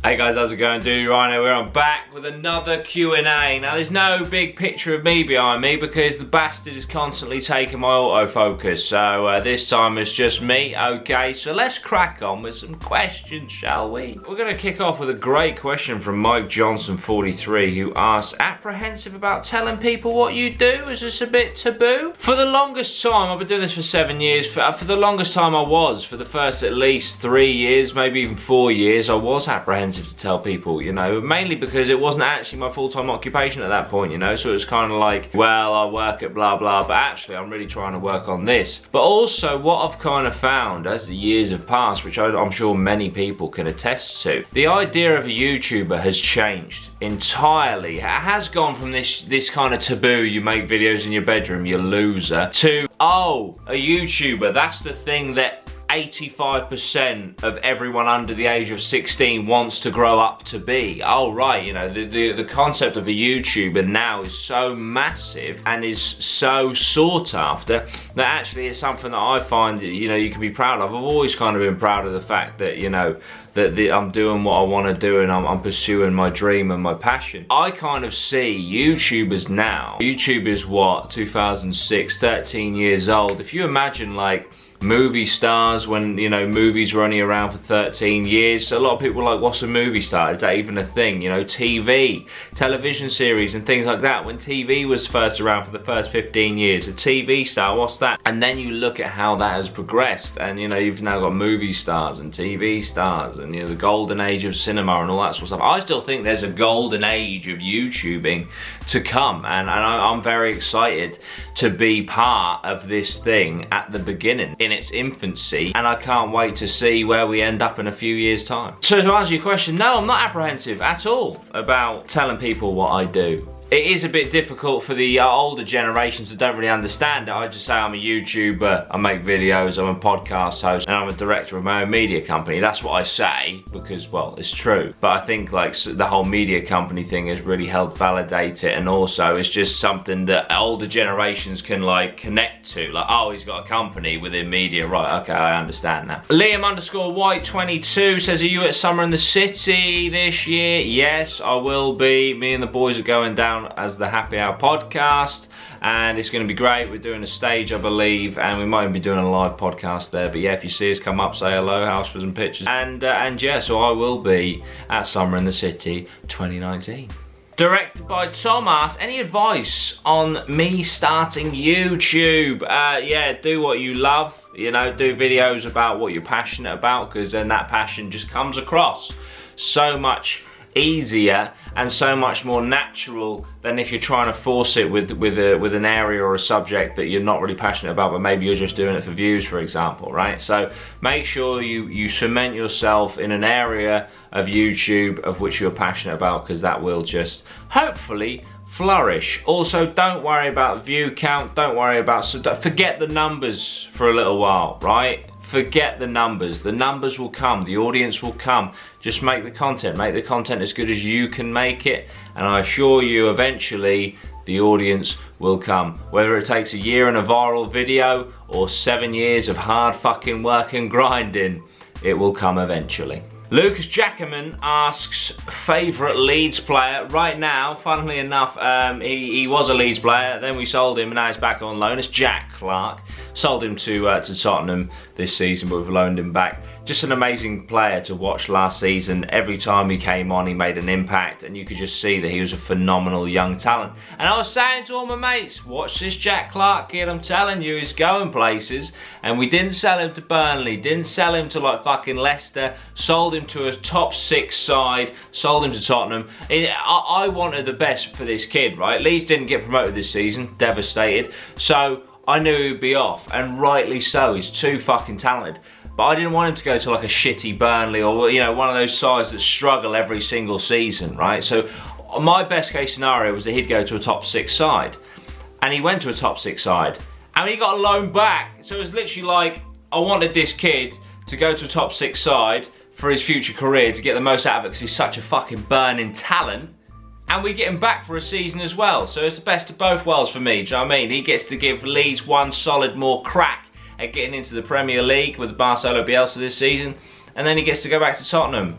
Hey guys, how's it going? Dudey Rhino here. I'm back with another Q&A. Now there's no big picture of me behind me because the bastard is constantly taking my autofocus. So this time it's just me. Okay, so let's crack on with some questions, shall we? We're going to kick off with a great question from Mike Johnson 43, who asks, apprehensive about telling people what you do? Is this a bit taboo? For the longest time, I've been doing this for 7 years. For the longest time I was, for the first at least 3 years, maybe even 4 years, I was apprehensive to tell people, you know, mainly because it wasn't actually my full-time occupation at that point, you know, so it was kind of like, well, I work at blah blah, but actually I'm really trying to work on this. But also what I've kind of found as the years have passed, which I'm sure many people can attest to, the idea of a YouTuber has changed entirely. It has gone from this kind of taboo, you make videos in your bedroom, you loser, to, oh, a YouTuber, that's the thing that 85% of everyone under the age of 16 wants to grow up to be. Oh right, you know, the concept of a YouTuber now is so massive and is so sought after that actually it's something that I find, you know, you can be proud of. I've always kind of been proud of the fact that, you know, that I'm doing what I want to do and I'm pursuing my dream and my passion. I kind of see YouTubers now, YouTube is what, 2006, 13 years old. If you imagine like movie stars when, you know, movies were only around for 13 years. So a lot of people are like, what's a movie star? Is that even a thing? You know, TV, television series and things like that. When TV was first around for the first 15 years, a TV star, what's that? And then you look at how that has progressed and, you know, you've now got movie stars and TV stars and, you know, the golden age of cinema and all that sort of stuff. I still think there's a golden age of YouTubing to come, and I'm very excited to be part of this thing at the beginning, in its infancy, and I can't wait to see where we end up in a few years' time. So to answer your question, no, I'm not apprehensive at all about telling people what I do. It is a bit difficult for the older generations that don't really understand it. I just say I'm a YouTuber, I make videos, I'm a podcast host, and I'm a director of my own media company. That's what I say because, well, it's true. But I think like the whole media company thing has really helped validate it, and also it's just something that older generations can like connect to. Like, oh, he's got a company within media, right, okay, I understand that. Liam_White22 says, are you at Summer in the City this year? Yes, I will be. Me and the boys are going down as the Happy Hour podcast, and it's going to be great. We're doing a stage, I believe, and we might even be doing a live podcast there. But yeah, if you see us, come up, say hello, house for some pictures, and yeah, so I will be at Summer in the City 2019. Directed by Thomas. Any advice on me starting YouTube? Yeah, do what you love. You know, do videos about what you're passionate about, because then that passion just comes across so much easier and so much more natural than if you're trying to force it with an area or a subject that you're not really passionate about, but maybe you're just doing it for views, for example, right? So make sure you cement yourself in an area of YouTube of which you're passionate about, because that will just hopefully flourish. Also, don't worry about view count, don't worry about, forget the numbers for a little while, right? Forget the numbers will come, the audience will come. Just make the content as good as you can make it, and I assure you eventually the audience will come. Whether it takes a year and a viral video or 7 years of hard fucking work and grinding, it will come eventually. Lucas Jackerman asks, favourite Leeds player? Right now, funnily enough, he was a Leeds player, then we sold him and now he's back on loan. It's Jack Clark. Sold him to Tottenham this season, but we've loaned him back. Just an amazing player to watch last season. Every time he came on, he made an impact, and you could just see that he was a phenomenal young talent. And I was saying to all my mates, watch this Jack Clark kid, I'm telling you, he's going places. And we didn't sell him to Burnley, didn't sell him to like fucking Leicester, sold him to a top 6 side, sold him to Tottenham. I wanted the best for this kid, right? Leeds didn't get promoted this season, devastated. So I knew he would be off, and rightly so, he's too fucking talented. But I didn't want him to go to like a shitty Burnley or, you know, one of those sides that struggle every single season, right? So my best case scenario was that he'd go to a top 6 side. And he went to a top 6 side. And he got a loan back. So it was literally like, I wanted this kid to go to a top 6 side for his future career, to get the most out of it, because he's such a fucking burning talent. And we get him back for a season as well. So it's the best of both worlds for me, do you know what I mean? He gets to give Leeds one solid more crack at getting into the Premier League with Barcelona Bielsa this season, and then he gets to go back to Tottenham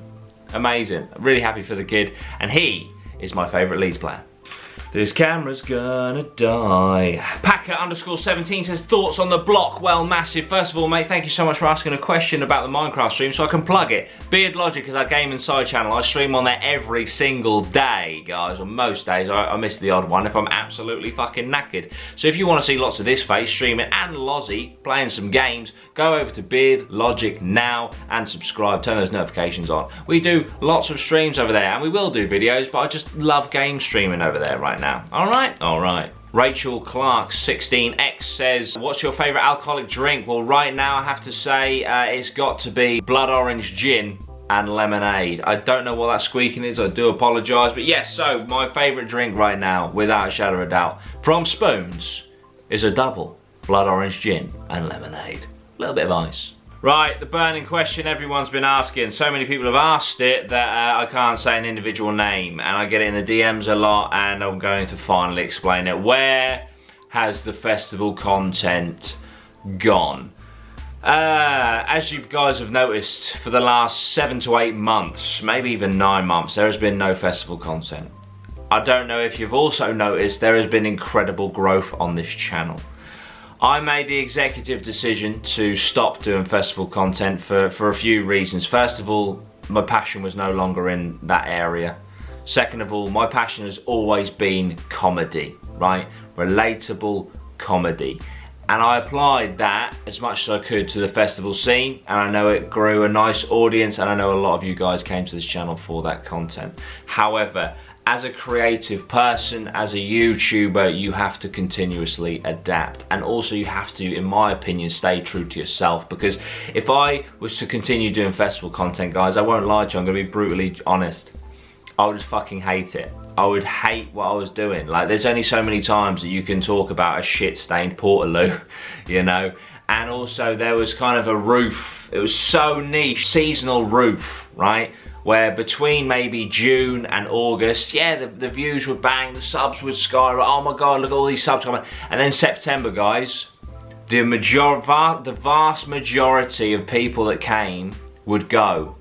amazing. Really happy for the kid, and he is my favourite Leeds player. This camera's gonna die. Packer_17 says, thoughts on the block? Well, massive. First of all, mate, thank you so much for asking a question about the Minecraft stream so I can plug it. Beard Logic is our game and side channel. I stream on there every single day, guys, or most days. I miss the odd one if I'm absolutely fucking knackered. So if you want to see lots of this face streaming and Lozzie playing some games, go over to Beard Logic now and subscribe. Turn those notifications on. We do lots of streams over there, and we will do videos, but I just love game streaming over there right now. Alright. Rachel Clark 16X says, what's your favourite alcoholic drink? Well, right now I have to say it's got to be blood orange gin and lemonade. I don't know what that squeaking is, I do apologise, but yes, so my favourite drink right now, without a shadow of a doubt, from Spoons, is a double blood orange gin and lemonade. A little bit of ice. Right, the burning question everyone's been asking. So many people have asked it that I can't say an individual name, and I get it in the DMs a lot, and I'm going to finally explain it. Where has the festival content gone? As you guys have noticed, for the last 7 to 8 months, maybe even 9 months, there has been no festival content. I don't know if you've also noticed there has been incredible growth on this channel. I made the executive decision to stop doing festival content for a few reasons. First of all, my passion was no longer in that area. Second of all, my passion has always been comedy, right? Relatable comedy. And I applied that as much as I could to the festival scene, and I know it grew a nice audience, and I know a lot of you guys came to this channel for that content. However, as a creative person, as a YouTuber, you have to continuously adapt, and also you have to, in my opinion, stay true to yourself, because if I was to continue doing festival content, guys, I won't lie to you, I'm gonna be brutally honest, I would just fucking hate it. I would hate what I was doing. Like, there's only so many times that you can talk about a shit-stained Portaloo, you know, and also there was kind of a roof, it was so niche, seasonal roof, right? Where between maybe June and August, yeah, the views would bang, the subs would skyrocket, oh my god, look at all these subs coming. And then September, guys, the vast majority of people that came would go.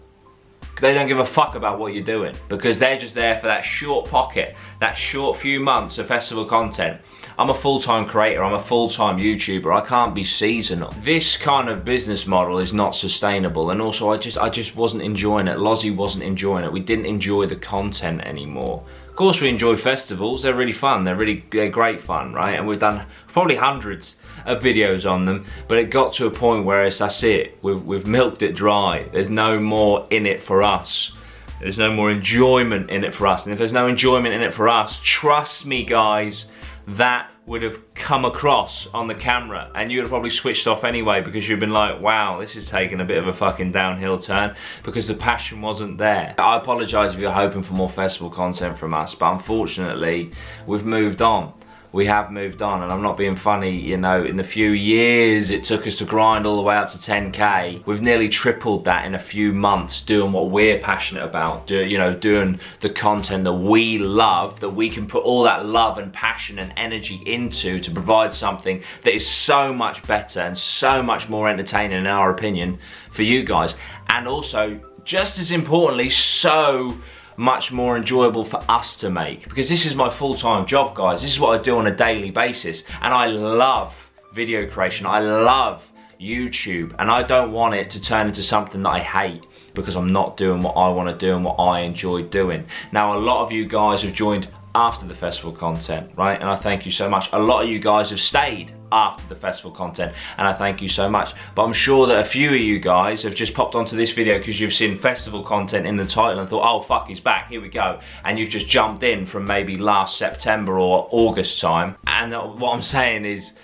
They don't give a fuck about what you're doing, because they're just there for that short pocket, that short few months of festival content. I'm a full-time creator, I'm a full-time YouTuber, I can't be seasonal. This kind of business model is not sustainable, and also I just wasn't enjoying it. Lozzie wasn't enjoying it. We didn't enjoy the content anymore. Of course we enjoy festivals, they're really fun, they're great fun, right? And we've done probably hundreds of videos on them, but it got to a point where that's it. We've milked it dry. There's no more in it for us. There's no more enjoyment in it for us. And if there's no enjoyment in it for us, trust me guys, that would have come across on the camera, and you would have probably switched off anyway, because you've been like, wow, this is taking a bit of a fucking downhill turn, because the passion wasn't there. I apologise if you're hoping for more festival content from us, but unfortunately we've moved on. We have moved on, and I'm not being funny, you know, in the few years it took us to grind all the way up to 10k, we've nearly tripled that in a few months doing what we're passionate about, doing the content that we love, that we can put all that love and passion and energy into to provide something that is so much better and so much more entertaining, in our opinion, for you guys. And also, just as importantly, so much more enjoyable for us to make, because this is my full-time job, guys. This is what I do on a daily basis, and I love video creation, I love YouTube, and I don't want it to turn into something that I hate, because I'm not doing what I want to do and what I enjoy doing. Now, a lot of you guys have joined after the festival content, right? And I thank you so much. A lot of you guys have stayed after the festival content, and I thank you so much. But I'm sure that a few of you guys have just popped onto this video because you've seen festival content in the title and thought, oh fuck, he's back, here we go. And you've just jumped in from maybe last September or August time. And what I'm saying is,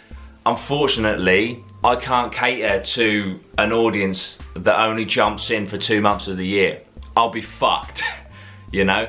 unfortunately, I can't cater to an audience that only jumps in for 2 months of the year. I'll be fucked, you know?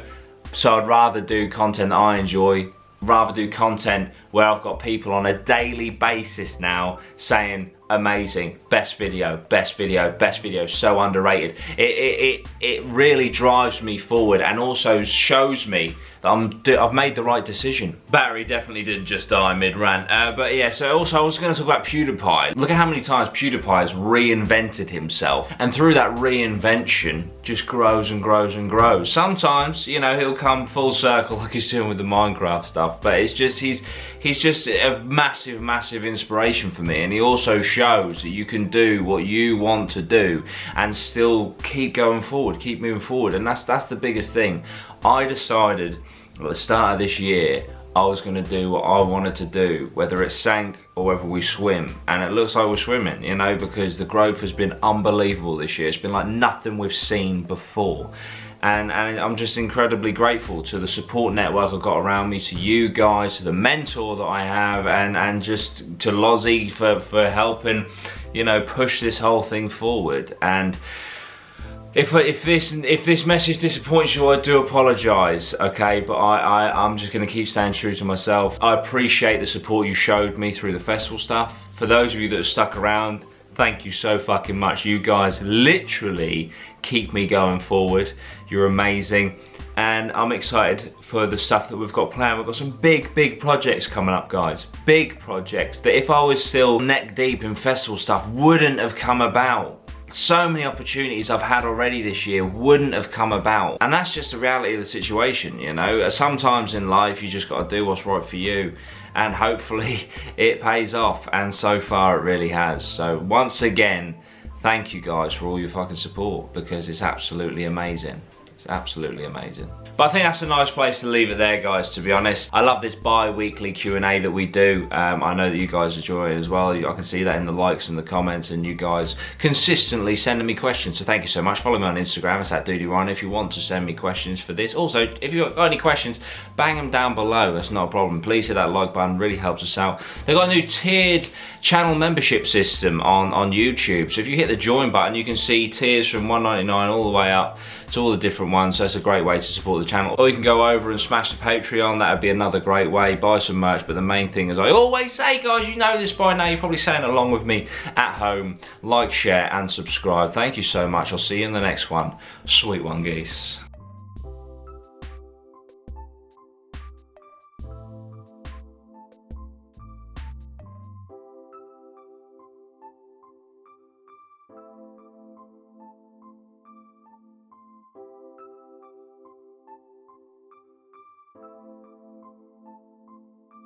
So I'd rather do content that I enjoy, rather do content where I've got people on a daily basis now saying, amazing, best video, best video, best video, so underrated. It really drives me forward and also shows me that I've made the right decision. Battery definitely didn't just die mid-rant. But yeah, so also I was going to talk about PewDiePie. Look at how many times PewDiePie has reinvented himself, and through that reinvention just grows and grows and grows. Sometimes, you know, he'll come full circle like he's doing with the Minecraft stuff, but it's just he's just a massive inspiration for me, and he also shows that you can do what you want to do and still keep going forward, keep moving forward, and that's the biggest thing. I decided at the start of this year I was going to do what I wanted to do, whether it sank or whether we swim, and it looks like we're swimming, you know, because the growth has been unbelievable this year. It's been like nothing we've seen before. And I'm just incredibly grateful to the support network I've got around me, to you guys, to the mentor that I have, and just to Lozzie for helping, you know, push this whole thing forward. And if this message disappoints you, I do apologise, okay? But I'm just going to keep staying true to myself. I appreciate the support you showed me through the festival stuff. For those of you that have stuck around, thank you so fucking much. You guys literally keep me going forward. You're amazing. And I'm excited for the stuff that we've got planned. We've got some big projects coming up, guys. Big projects that if I was still neck deep in festival stuff wouldn't have come about. So many opportunities I've had already this year wouldn't have come about. And that's just the reality of the situation, you know. Sometimes in life you just got to do what's right for you, and hopefully it pays off, and so far it really has. So once again, thank you guys for all your fucking support, because it's absolutely amazing. It's absolutely amazing. But I think that's a nice place to leave it there, guys, to be honest. I love this bi-weekly Q&A that we do. I know that you guys enjoy it as well. I can see that in the likes and the comments, and you guys consistently sending me questions. So thank you so much. Follow me on Instagram, it's @Rhino, if you want to send me questions for this. Also, if you've got any questions, bang them down below. That's not a problem. Please hit that like button, really helps us out. They've got a new tiered channel membership system on YouTube. So if you hit the join button, you can see tiers from $1.99 all the way up to all the different ones. So it's a great way to support the channel. Or you can go over and smash the Patreon. That would be another great way. Buy some merch. But the main thing, as I always say, guys, you know this by now, you're probably saying along with me at home, like, share and subscribe. Thank you so much. I'll see you in the next one. Sweet one, geese.